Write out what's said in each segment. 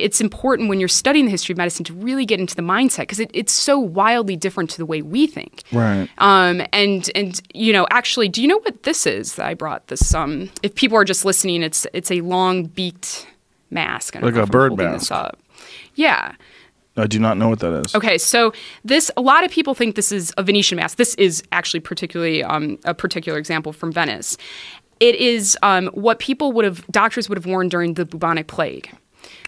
it's important when you're studying the history of medicine to really get into the mindset, because it's so wildly different to the way we think. Right. And actually, do you know what this is that I brought? This if people are just listening, it's a long beaked mask. I don't like know a if I'm bird holding mask. this up. Yeah. I do not know what that is. Okay, so a lot of people think this is a Venetian mask. This is actually particularly a particular example from Venice. It is what doctors would have worn during the bubonic plague.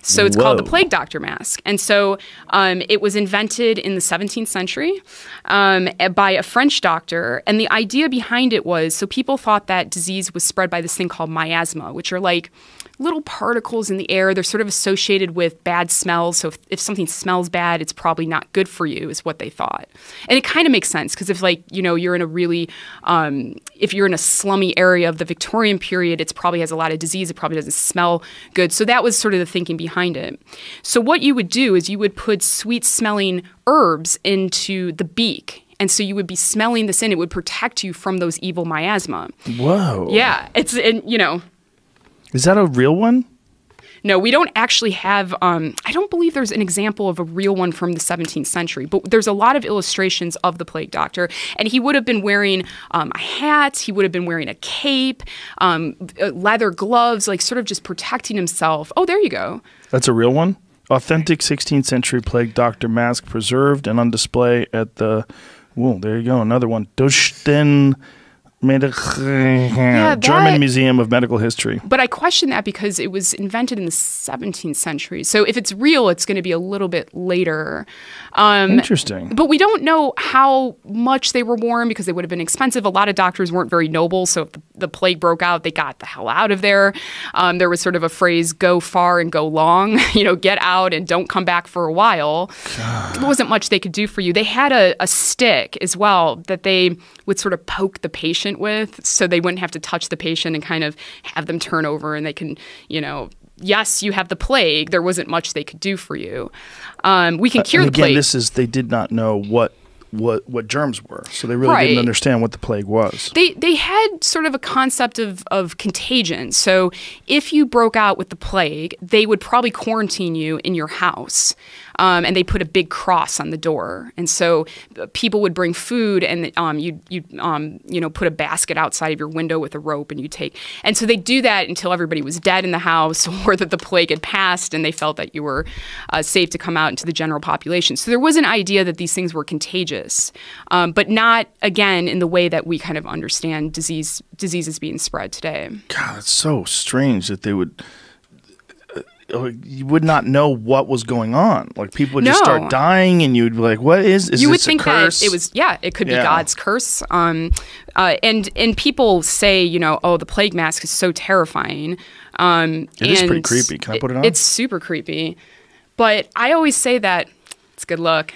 So it's called the plague doctor mask. And so it was invented in the 17th century by a French doctor. And the idea behind it was, so people thought that disease was spread by this thing called miasma, which are like little particles in the air. They're sort of associated with bad smells. So if something smells bad, it's probably not good for you, is what they thought. And it kind of makes sense, because if you're in a really, if you're in a slummy area of the Victorian period, it probably has a lot of disease. It probably doesn't smell good. So that was sort of the thinking behind it. So what you would do is you would put sweet smelling herbs into the beak. And so you would be smelling this in. It would protect you from those evil miasma. Whoa. Yeah. Is that a real one? No, we don't actually have, I don't believe there's an example of a real one from the 17th century, but there's a lot of illustrations of the plague doctor. And he would have been wearing a hat, he would have been wearing a cape, leather gloves, like sort of just protecting himself. Oh, there you go. That's a real one? Authentic 16th century plague doctor mask preserved and on display at the, there you go, another one. German Museum of Medical History. But I question that because it was invented in the 17th century. So if it's real, it's going to be a little bit later. Interesting. But we don't know how much they were worn, because they would have been expensive. A lot of doctors weren't very noble. So if the plague broke out, they got the hell out of there. There was sort of a phrase, go far and go long, get out and don't come back for a while. God. There wasn't much they could do for you. They had a stick as well that they would sort of poke the patient with, so they wouldn't have to touch the patient and kind of have them turn over, and they can, yes, you have the plague. There wasn't much they could do for you. We can cure the plague. They did not know what germs were, so they really didn't understand what the plague was. They had sort of a concept of contagion. So if you broke out with the plague, they would probably quarantine you in your house. And they put a big cross on the door. And so people would bring food, and you'd put a basket outside of your window with a rope, and you take. And so they do that until everybody was dead in the house, or that the plague had passed, and they felt that you were safe to come out into the general population. So there was an idea that these things were contagious, but not, again, in the way that we kind of understand diseases being spread today. God, it's so strange that they would. You would not know what was going on. Like, people would just start dying, and you'd be like, "What is you would this think a curse?" That it was, it could be God's curse. And people say, the plague mask is so terrifying. It is pretty creepy. Can I put it on? It's super creepy, but I always say that it's good luck.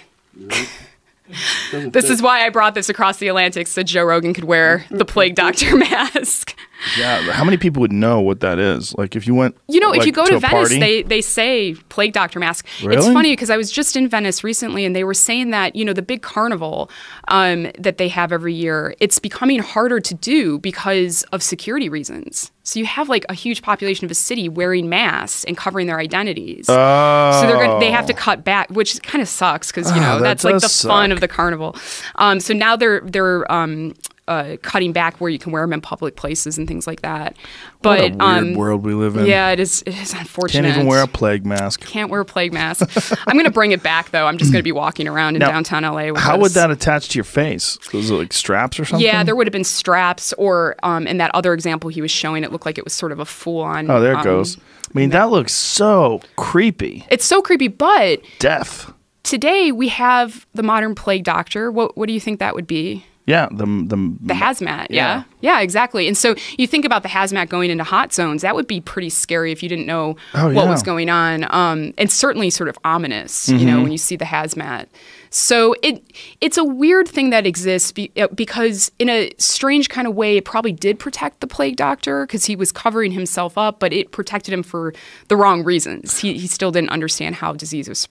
This is why I brought this across the Atlantic, so Joe Rogan could wear the plague doctor mask. Yeah, how many people would know what that is? Like, if you went, if you go to Venice, party? they say plague doctor mask. Really? It's funny because I was just in Venice recently, and they were saying that the big carnival that they have every year, it's becoming harder to do because of security reasons. So you have like a huge population of a city wearing masks and covering their identities. Oh. So they have to cut back, which kind of sucks because that's like the fun of the carnival. So now they're cutting back where you can wear them in public places and things like that. But what a weird world we live in. Yeah, it is unfortunate. Can't even wear a plague mask. Can't wear a plague mask. I'm going to bring it back, though. I'm just going to be walking around in downtown LA. How would that attach to your face? Was it like straps or something? Yeah, there would have been straps, or in that other example he was showing, it looked like it was sort of a full-on. Oh, there it goes. I mean, that looks so creepy. It's so creepy, but death. Today we have the modern plague doctor. What do you think that would be? Yeah, the hazmat. Yeah, exactly. And so you think about the hazmat going into hot zones. That would be pretty scary if you didn't know what was going on. And certainly sort of ominous, when you see the hazmat. So it's a weird thing that exists because in a strange kind of way, it probably did protect the plague doctor because he was covering himself up, but it protected him for the wrong reasons. He still didn't understand how disease